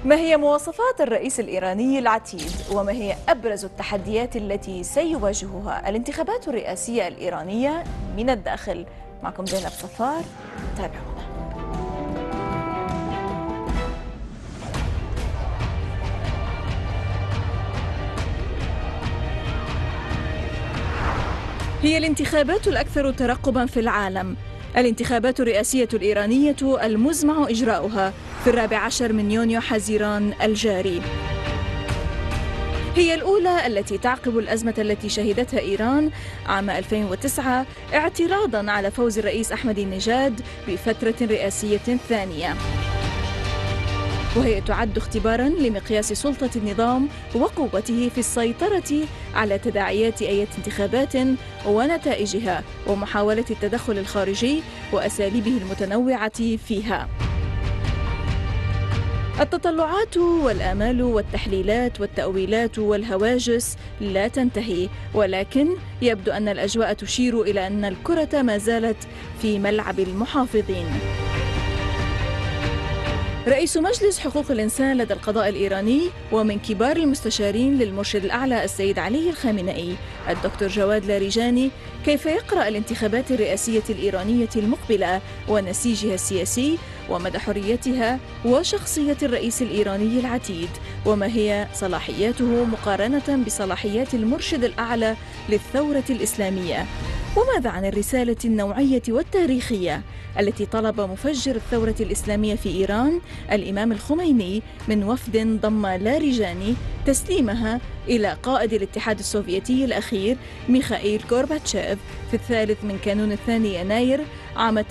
ما هي مواصفات الرئيس الإيراني العتيد؟ وما هي أبرز التحديات التي سيواجهها الانتخابات الرئاسية الإيرانية من الداخل؟ معكم زينب صفار، تابعونا. هي الانتخابات الأكثر ترقباً في العالم. الانتخابات الرئاسية الإيرانية المزمع إجراؤها في 14 من يونيو حزيران الجاري. هي الأولى التي تعقب الأزمة التي شهدتها إيران عام 2009 اعتراضاً على فوز الرئيس أحمد النجاد بفترة رئاسية ثانية. وهي تعد اختباراً لمقياس سلطة النظام وقوته في السيطرة على تداعيات أي انتخابات ونتائجها ومحاولة التدخل الخارجي وأساليبه المتنوعة فيها. التطلعات والآمال والتحليلات والتأويلات والهواجس لا تنتهي، ولكن يبدو أن الأجواء تشير إلى أن الكرة ما زالت في ملعب المحافظين. رئيس مجلس حقوق الإنسان لدى القضاء الإيراني ومن كبار المستشارين للمرشد الأعلى السيد علي الخامنئي الدكتور جواد لاريجاني كيف يقرأ الانتخابات الرئاسية الإيرانية المقبلة ونسيجها السياسي ومدى حريتها وشخصية الرئيس الإيراني العتيد، وما هي صلاحياته مقارنة بصلاحيات المرشد الأعلى للثورة الإسلامية، وماذا عن الرسالة النوعية والتاريخية التي طلب مفجر الثورة الإسلامية في إيران الإمام الخميني من وفد ضم لاريجاني تسليمها إلى قائد الاتحاد السوفيتي الأخير ميخائيل غورباتشيف في 3 كانون 2 يناير عام 89،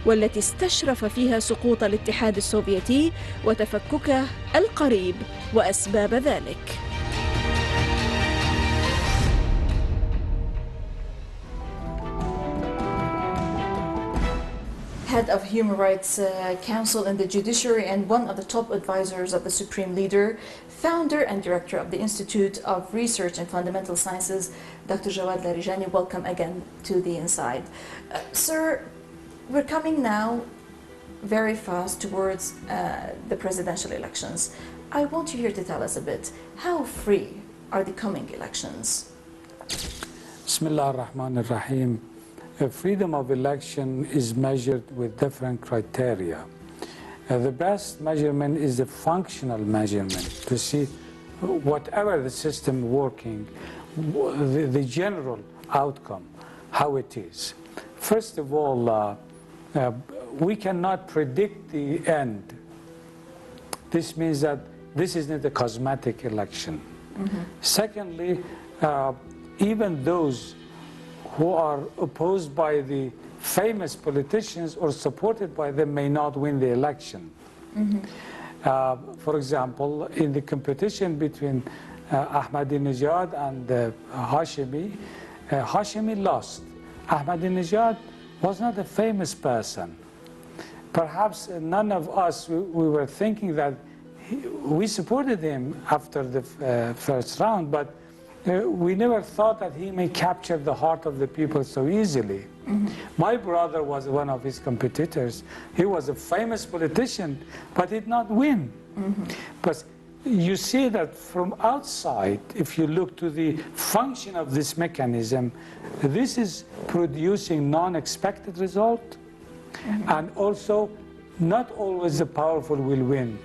والتي استشرف فيها سقوط الاتحاد السوفيتي وتفككه القريب وأسباب ذلك. Head of Human Rights Council in the Judiciary and one of the top advisors of the Supreme Leader, founder and director of the Institute of Research and Fundamental Sciences, Dr. Jawad Larijani, welcome again to The Inside. Sir, we're coming now very fast towards the presidential elections. I want you here to tell us a bit, how free are the coming elections? Bismillah ar-Rahman ar-Rahim. Freedom of election is measured with different criteria. The best measurement is the functional measurement, to see whatever the system working, the general outcome, how it is. First of all, we cannot predict the end. This means that this is not a cosmetic election. Secondly, even those who are opposed by the famous politicians or supported by them may not win the election. For example, in the competition between Ahmadinejad and Hashemi, Hashemi lost. Ahmadinejad was not a famous person. Perhaps none of us, we were thinking that we supported him after the first round, but we never thought that he may capture the heart of the people so easily. My brother was one of his competitors. He was a famous politician, but did not win. But you see that from outside, if you look to the function of this mechanism, this is producing non-expected result, and also not always the powerful will win.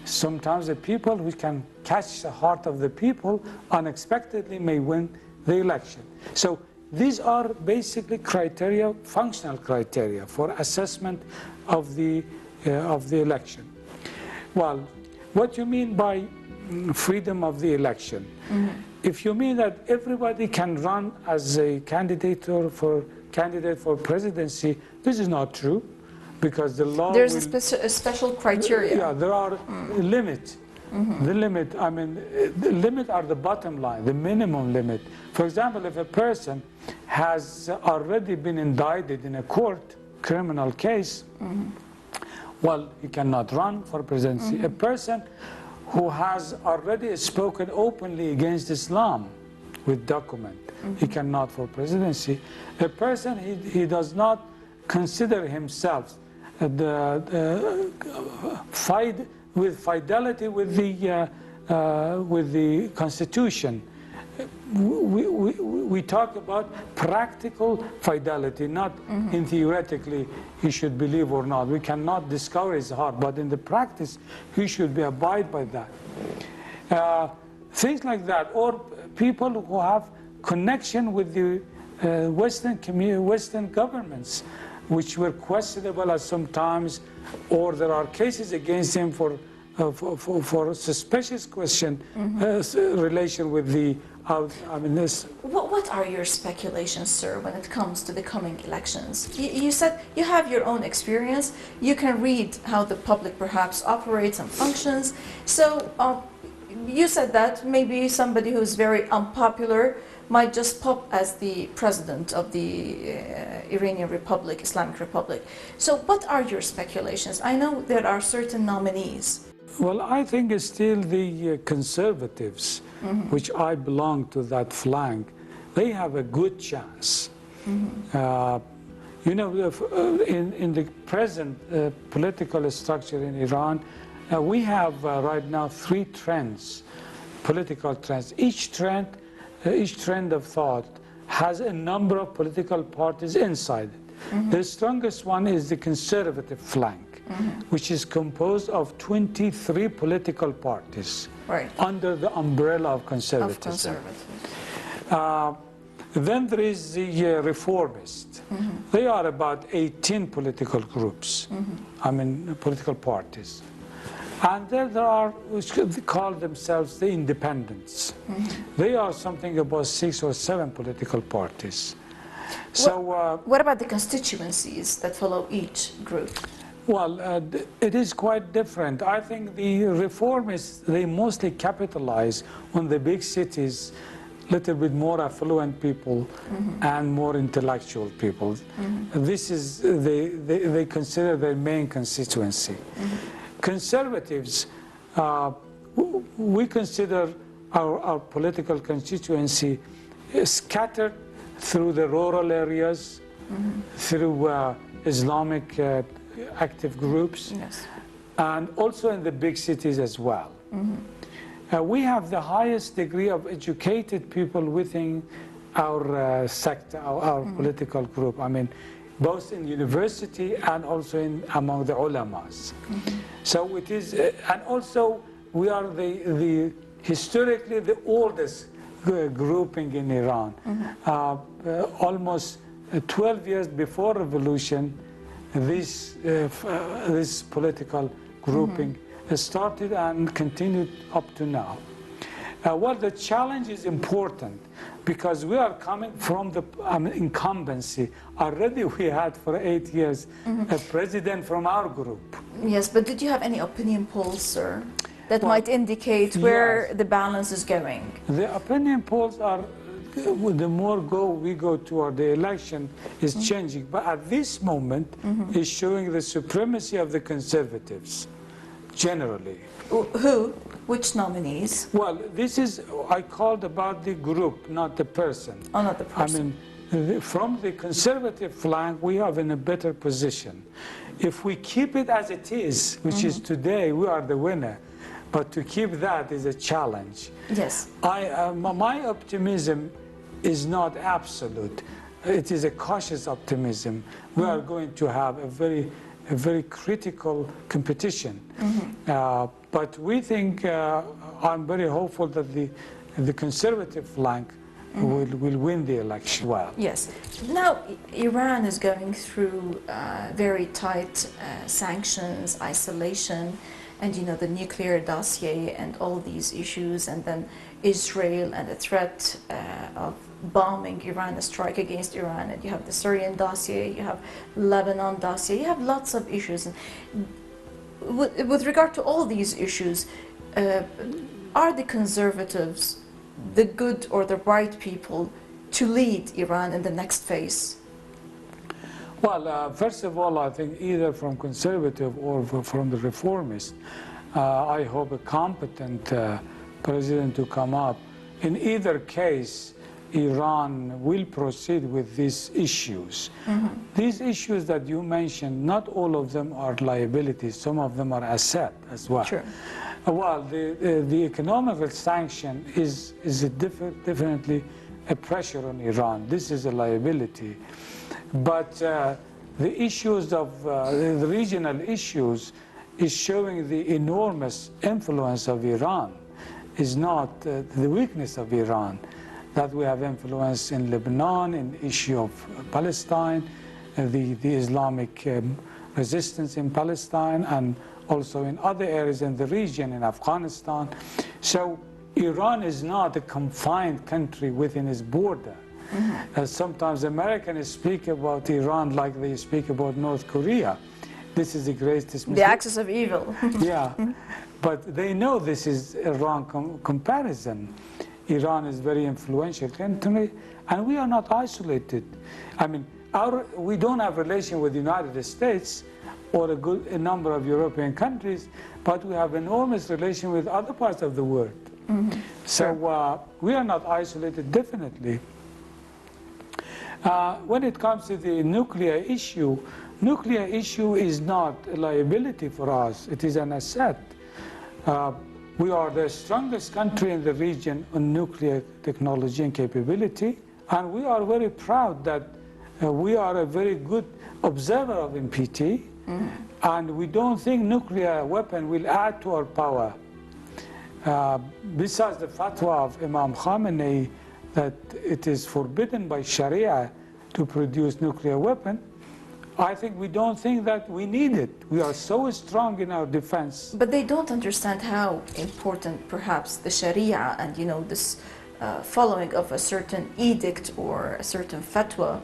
Sometimes the people who can catch the heart of the people unexpectedly may win the election. So these are basically criteria, functional criteria for assessment of the election. Well, what you mean by freedom of the election? If you mean that everybody can run as a candidate for presidency, this is not true. Because the law there's a special criteria. Yeah, there are limits. The limit, I mean, the limit are the bottom line, the minimum limit. For example, if a person has already been indicted in a court, criminal case, well, he cannot run for presidency. A person who has already spoken openly against Islam with document, he cannot for presidency. A person, he does not consider himself fight with fidelity with the Constitution. We talk about practical fidelity, not in theoretically he should believe or not. We cannot discourage his heart, but in the practice he should be abide by that. Things like that, or people who have connection with the Western governments, which were questionable at some times, or there are cases against him for suspicious relation with the. What are your speculations, sir, when it comes to the coming elections? You said you have your own experience. You can read how the public perhaps operates and functions. So you said that maybe somebody who's very unpopular might just pop as the president of the Iranian Republic, Islamic Republic. So what are your speculations? I know there are certain nominees. Well, I think it's still the conservatives, which I belong to that flank. They have a good chance. You know, in the present political structure in Iran, we have right now 3 trends, political trends. Each trend of thought has a number of political parties inside it. The strongest one is the conservative flank, which is composed of 23 political parties under the umbrella of conservatism. Then there is the reformist. They are about 18 political groups, political parties. And then there are, which call themselves the independents. They are something about 6 or 7 political parties. So, what about the constituencies that follow each group? Well, it is quite different. I think the reformists, they mostly capitalize on the big cities, little bit more affluent people and more intellectual people. This is, they consider their main constituency. Conservatives, we consider our political constituency scattered through the rural areas, through Islamic active groups, and also in the big cities as well. We have the highest degree of educated people within our sector, our political group. I mean, both in university and also among the ulamas. So it is, and also we are historically the oldest grouping in Iran. Almost 12 years before revolution, this political grouping started and continued up to now. Well, the challenge is important because we are coming from the incumbency. Already we had for 8 years a president from our group. Yes, but did you have any opinion polls, sir, that might indicate where the balance is going? The opinion polls are, the more we go toward the election is changing. But at this moment, is showing the supremacy of the conservatives, generally. Who? Which nominees? Well, this is, I called about the group, not the person. Oh, not the person. I mean, from the conservative flank, we are in a better position. If we keep it as it is, which is today, we are the winner. But to keep that is a challenge. Yes. My optimism is not absolute. It is a cautious optimism. We are going to have a very critical competition. But we think, I'm very hopeful that the conservative flank will win the election well. Yes. Now, Iran is going through very tight sanctions, isolation, and you know, the nuclear dossier and all these issues, and then Israel and the threat of bombing Iran, a strike against Iran, and you have the Syrian dossier, you have Lebanon dossier, you have lots of issues. And with regard to all these issues, are the conservatives the good or the right people to lead Iran in the next phase? Well, first of all, I think either from conservative or from the reformist, I hope a competent president to come up. In either case, Iran will proceed with these issues. These issues that you mentioned, not all of them are liabilities. Some of them are asset as well. Sure. Well, the economical sanction is definitely a pressure on Iran. This is a liability. But the issues of the regional issues is showing the enormous influence of Iran, is not the weakness of Iran, that we have influence in Lebanon, in the issue of Palestine, the Islamic resistance in Palestine, and also in other areas in the region, in Afghanistan. So Iran is not a confined country within its border. Sometimes Americans speak about Iran like they speak about North Korea. This is the greatest mistake. The axis of evil. Yeah, but they know this is a wrong comparison. Iran is very influential country, and we are not isolated. I mean, we don't have relation with the United States or a number of European countries, but we have enormous relation with other parts of the world. So we are not isolated, definitely. When it comes to the nuclear issue is not a liability for us. It is an asset. We are the strongest country in the region on nuclear technology and capability, and we are very proud that we are a very good observer of NPT, and we don't think nuclear weapon will add to our power. Besides the fatwa of Imam Khamenei that it is forbidden by Sharia to produce nuclear weapon, I think we don't think that we need it. We are so strong in our defense. But they don't understand how important perhaps the Sharia and, you know, this following of a certain edict or a certain fatwa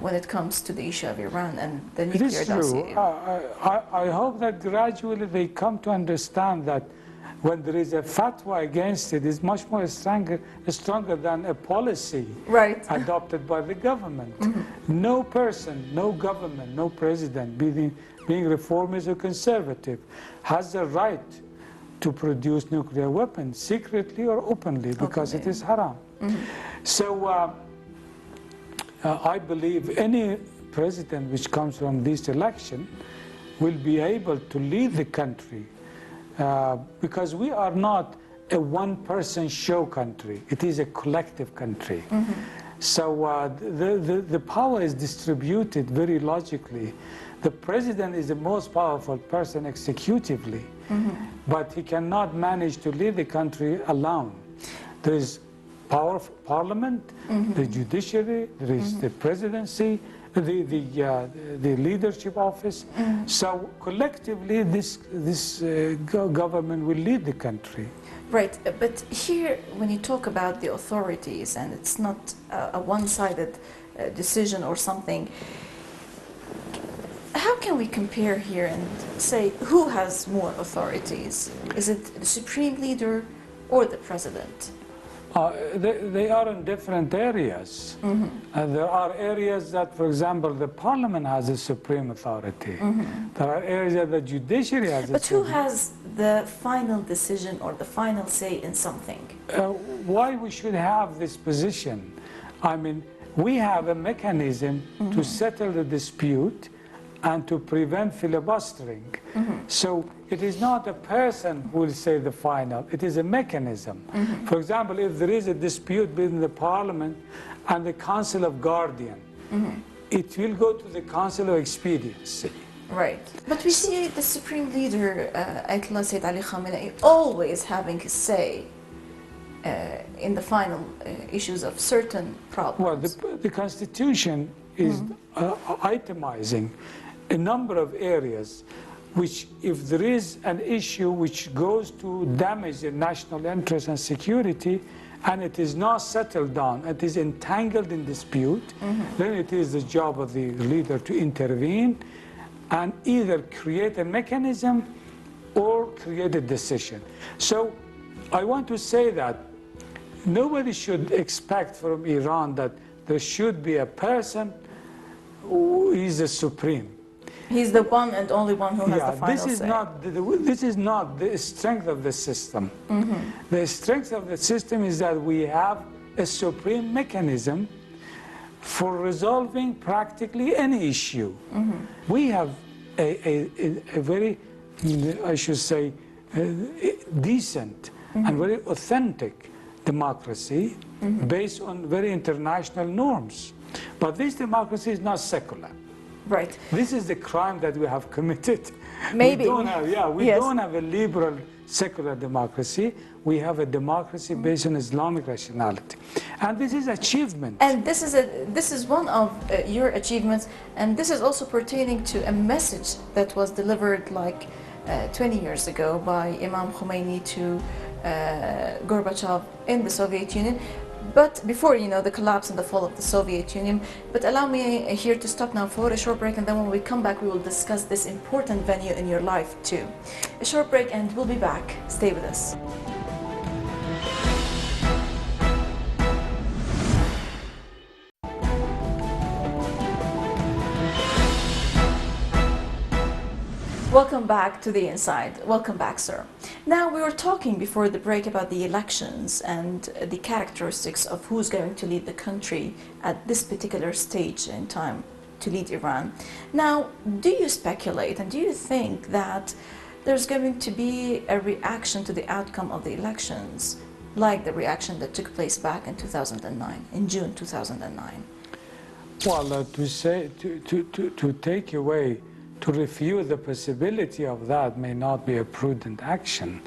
when it comes to the issue of Iran and the nuclear dossier. I hope that gradually they come to understand that when there is a fatwa against it, it's much more stronger than a policy adopted by the government. No person, no government, no president, being reformist or conservative, has the right to produce nuclear weapons secretly or openly because it is haram. So I believe any president which comes from this election will be able to lead the country. Because we are not a one-person show country. It is a collective country. So the power is distributed very logically. The president is the most powerful person executively, but he cannot manage to lead the country alone. There is power of parliament, the judiciary, there is the presidency, the leadership office. So collectively this government will lead the country. Right, but here when you talk about the authorities and it's not a one-sided decision or something, how can we compare here and say who has more authorities? Is it the supreme leader or the president? They are in different areas. There are areas that, for example, the parliament has a supreme authority. There are areas that the judiciary has But who has the final decision or the final say in something? Why we should have this position? I mean, we have a mechanism to settle the dispute and to prevent filibustering. So it is not a person who will say the final, it is a mechanism. For example, if there is a dispute between the parliament and the Council of Guardian, it will go to the Council of Expediency. Right. But we see the supreme leader, Ayatollah Sayyid Ali Khamenei, always having his say in the final issues of certain problems. Well, the Constitution is itemizing a number of areas which, if there is an issue which goes to damage the national interest and security, and it is not settled down, it is entangled in dispute, then it is the job of the leader to intervene and either create a mechanism or create a decision. So I want to say that nobody should expect from Iran that there should be a person who is the supreme. He's the one and only one who has the final say. This is not the strength of the system. The strength of the system is that we have a supreme mechanism for resolving practically any issue. We have a very, I should say, decent and very authentic democracy based on very international norms. But this democracy is not secular. Right. This is the crime that we have committed. Maybe. We don't have, we don't have a liberal secular democracy. We have a democracy based on Islamic rationality. And this is achievement. And this is one of your achievements, and this is also pertaining to a message that was delivered like 20 years ago by Imam Khomeini to Gorbachev in the Soviet Union. But before, the collapse and the fall of the Soviet Union. But allow me here to stop now for a short break, and then when we come back, we will discuss this important venue in your life too. A short break, and we'll be back. Stay with us. Welcome back to The Inside. Welcome back, sir. Now, we were talking before the break about the elections and the characteristics of who's going to lead the country at this particular stage in time to lead Iran. Now, do you speculate and do you think that there's going to be a reaction to the outcome of the elections, like the reaction that took place back in 2009, in June 2009? Well, to take away, to refute the possibility of that may not be a prudent action.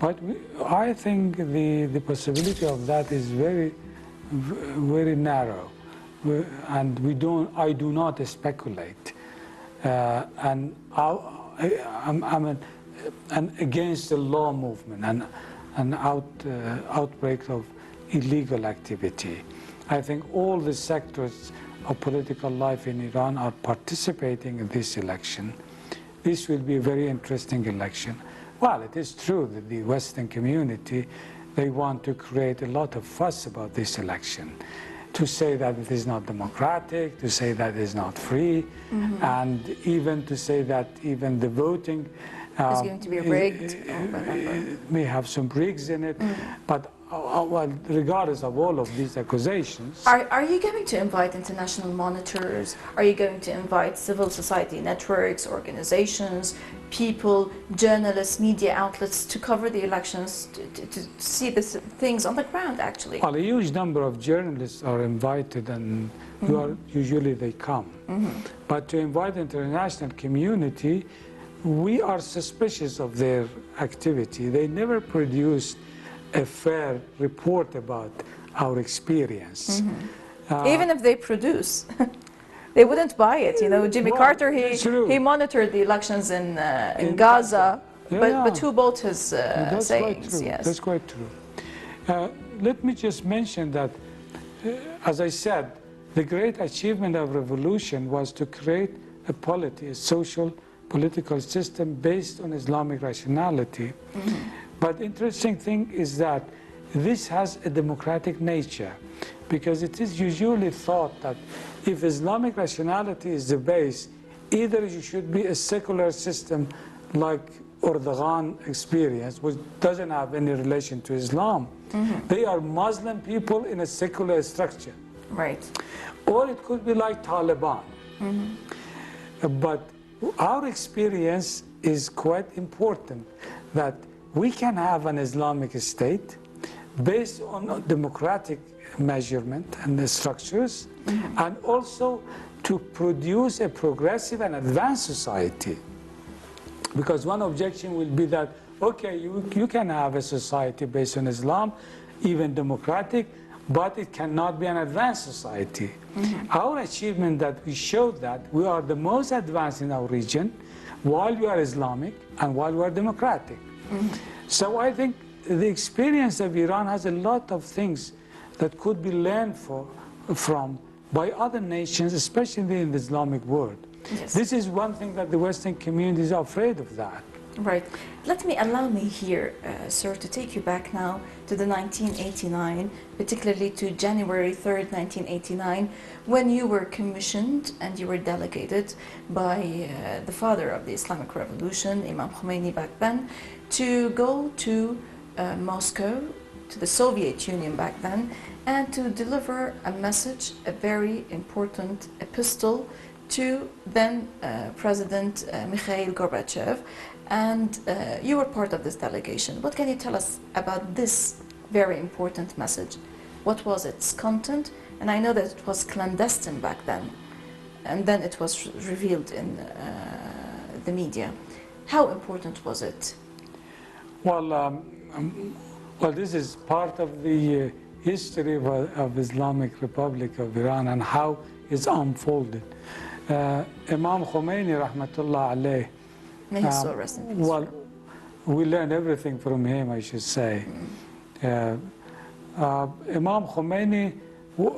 But I think the possibility of that is very, very narrow. And I do not speculate. And I'm an against the law movement, an outbreak of illegal activity. I think all the sectors of political life in Iran are participating in this election. This will be a very interesting election. Well, it is true that the Western community, they want to create a lot of fuss about this election, to say that it is not democratic, to say that it is not free, and even to say that even the voting is going to be rigged. May have some rigs in it, but well, regardless of all of these accusations. Are you going to invite international monitors? Are you going to invite civil society networks, organizations, people, journalists, media outlets to cover the elections, to see the things on the ground, actually? Well, a huge number of journalists are invited, and usually they come. But to invite the international community, we are suspicious of their activity. They never produced a fair report about our experience. Even if they produce, they wouldn't buy it. Jimmy Carter, he monitored the elections in Gaza, but who bought his sayings? Yes. That's quite true. Let me just mention that, as I said, the great achievement of revolution was to create a social, political system based on Islamic rationality. But the interesting thing is that this has a democratic nature, because it is usually thought that if Islamic rationality is the base, either you should be a secular system like Erdogan experience, which doesn't have any relation to Islam. They are Muslim people in a secular structure. Right. Or it could be like Taliban. But our experience is quite important, that we can have an Islamic state based on democratic measurement and the structures, and also to produce a progressive and advanced society. Because one objection will be that, okay, you can have a society based on Islam, even democratic, but it cannot be an advanced society. Our achievement that we showed that we are the most advanced in our region, while we are Islamic and while we are democratic. So I think the experience of Iran has a lot of things that could be learned from by other nations, especially in the Islamic world. Yes. This is one thing that the Western community is afraid of that. Right. Allow me here, sir, to take you back now to the 1989, particularly to January 3rd, 1989, when you were commissioned and you were delegated by the father of the Islamic Revolution, Imam Khomeini back then, to go to Moscow to the Soviet Union back then, and to deliver a message, a very important epistle to then President Mikhail Gorbachev. And you were part of this delegation. What can you tell us about this very important message? What was its content? And I know that it was clandestine back then, and then it was revealed in the media. How important was it? Well, this is part of the history of Islamic Republic of Iran and how it's unfolded. Imam Khomeini, rahmatullah alayh, May his soul rest in peace. well, we learn everything from him, I should say. Imam Khomeini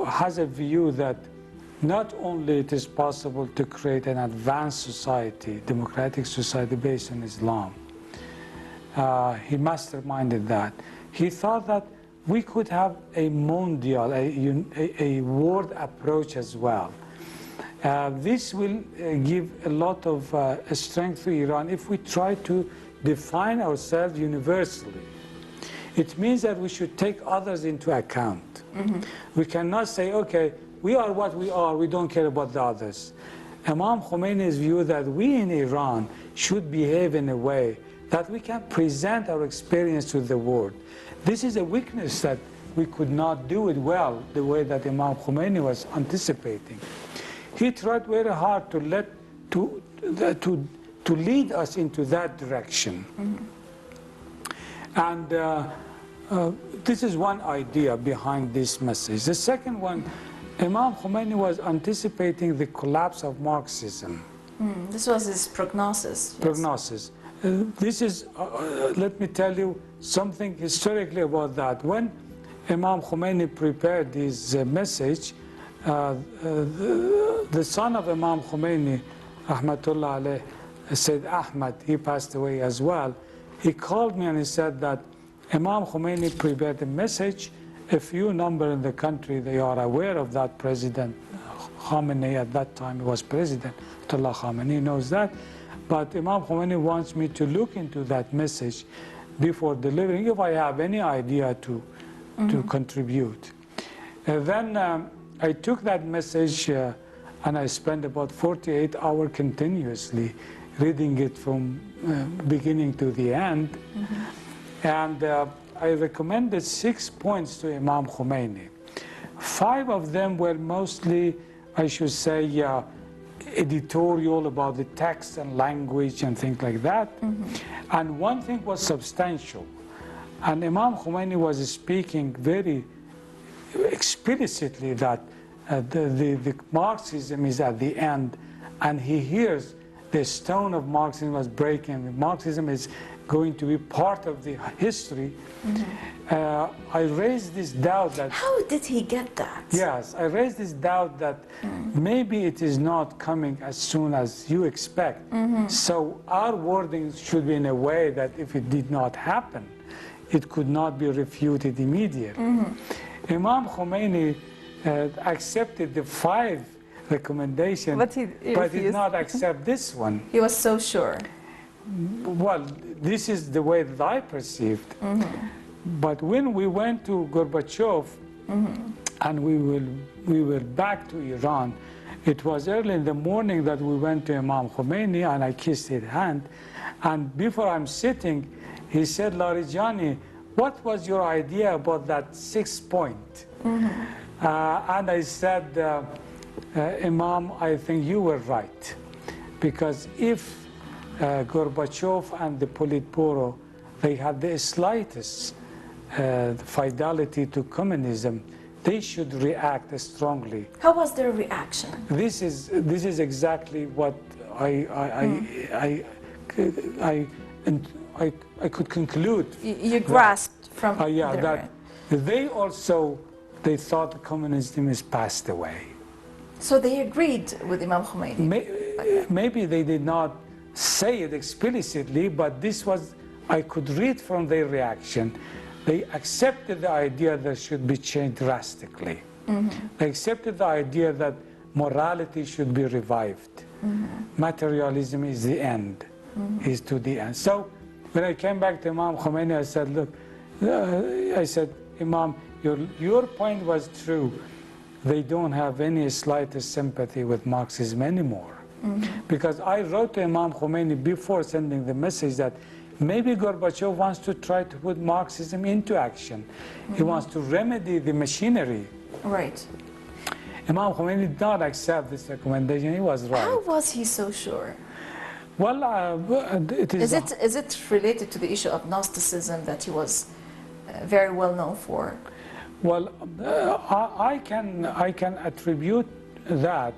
has a view that not only it is possible to create an advanced society, democratic society based on Islam. He masterminded that. He thought that we could have a mondial, a world approach as well. This will give a lot of strength to Iran if we try to define ourselves universally. It means that we should take others into account. We cannot say, okay, we are what we are, we don't care about the others. Imam Khomeini's view that we in Iran should behave in a way that we can present our experience to the world. This is a weakness that we could not do it well the way that Imam Khomeini was anticipating. He tried very hard to lead us into that direction. And this is one idea behind this message. The second one, Imam Khomeini was anticipating the collapse of Marxism. This was his prognosis. Yes. Prognosis. This is, let me tell you something historically about that. When Imam Khomeini prepared his message, the son of Imam Khomeini, Rahmatullah alayh, Said Ahmad, he passed away as well. He called me and he said that Imam Khomeini prepared a message. A few number in the country, they are aware of that. President Khamenei at that time was president. Ayatollah Khamenei knows that. But Imam Khomeini wants me to look into that message before delivering, if I have any idea to contribute. Then I took that message and I spent about 48 hours continuously reading it from beginning to the end. And I recommended 6 points to Imam Khomeini. 5 of them were mostly, I should say, editorial about the text and language and things like that. And one thing was substantial. And Imam Khomeini was speaking very explicitly that the Marxism is at the end, and he hears the stone of Marxism was breaking. Marxism is going to be part of the history. I raised this doubt that... How did he get that? Yes, I raised this doubt that maybe it is not coming as soon as you expect. So our wording should be in a way that if it did not happen, it could not be refuted immediately. Imam Khomeini accepted the 5 recommendations, but did not accept this one. He was so sure. Well, this is the way that I perceived. But when we went to Gorbachev and we were back to Iran, it was early in the morning that we went to Imam Khomeini and I kissed his hand. And before I'm sitting, he said, Larigjani, what was your idea about that 6th point? And I said, Imam, I think you were right. Because if Gorbachev and the Politburo, they had the slightest fidelity to communism, they should react strongly. How was their reaction? This is exactly what I could conclude. You grasped from yeah, that they thought communism is passed away. So they agreed with Imam Khomeini? Maybe they did not say it explicitly, but this was, I could read from their reaction. They accepted the idea that should be changed drastically. They accepted the idea that morality should be revived. Materialism is the end, is to the end. So when I came back to Imam Khomeini, I said, look, I said, Imam, your point was true. They don't have any slightest sympathy with Marxism anymore. Because I wrote to Imam Khomeini before sending the message that maybe Gorbachev wants to try to put Marxism into action. He wants to remedy the machinery. Right. Imam Khomeini did not accept this recommendation. He was right. How was he so sure? Well, it is. Is it related to the issue of Gnosticism that he was very well known for? Well, I can attribute that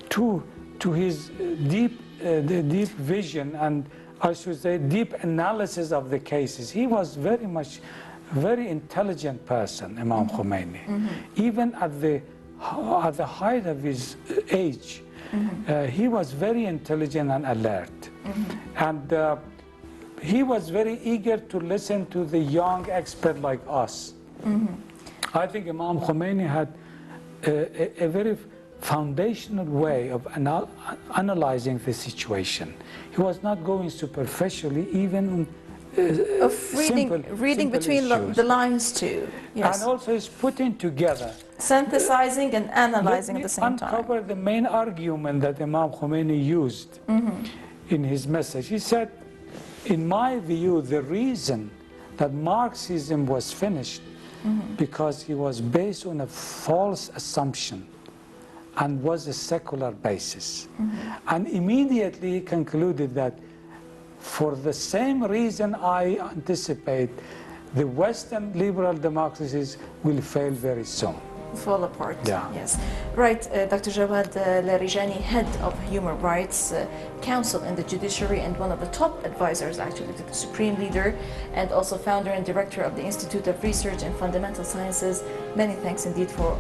to his deep vision, and I should say deep analysis of the cases. He was very intelligent person, Imam Khomeini. Even at the height of his age, he was very intelligent and alert. And he was very eager to listen to the young expert like us. I think Imam Khomeini had a very foundational way of analyzing the situation. He was not going superficially, even of reading between the lines too. Yes. And also is putting together, synthesizing and analyzing at the same time. Uncover the main argument that Imam Khomeini used in his message. He said, in my view, the reason that Marxism was finished because he was based on a false assumption and was a secular basis. And immediately he concluded that for the same reason I anticipate the Western liberal democracies will fail very soon. Fall apart. Yeah. Yes. Right. Dr. Jawad Larigjani, head of Human Rights Council in the Judiciary and one of the top advisors actually to the Supreme Leader, and also founder and director of the Institute of Research in Fundamental Sciences. Many thanks indeed for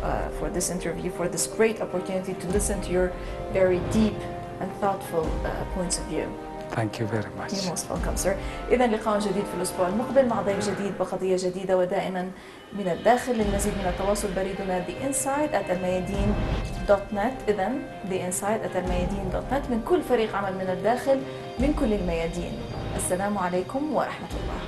this interview, for this great opportunity to listen to your very deep and thoughtful points of view. Thank you very much. You're most welcome, sir. إذا لقاء جديد في الأسبوع المقبل مع ضيف جديد بقضية جديدة ودائما من الداخل. للمزيد من التواصل بريدنا theinside@almayadeen.net. إذا theinside@almayadeen.net من كل فريق عمل من الداخل من كل الميادين. السلام عليكم ورحمة الله.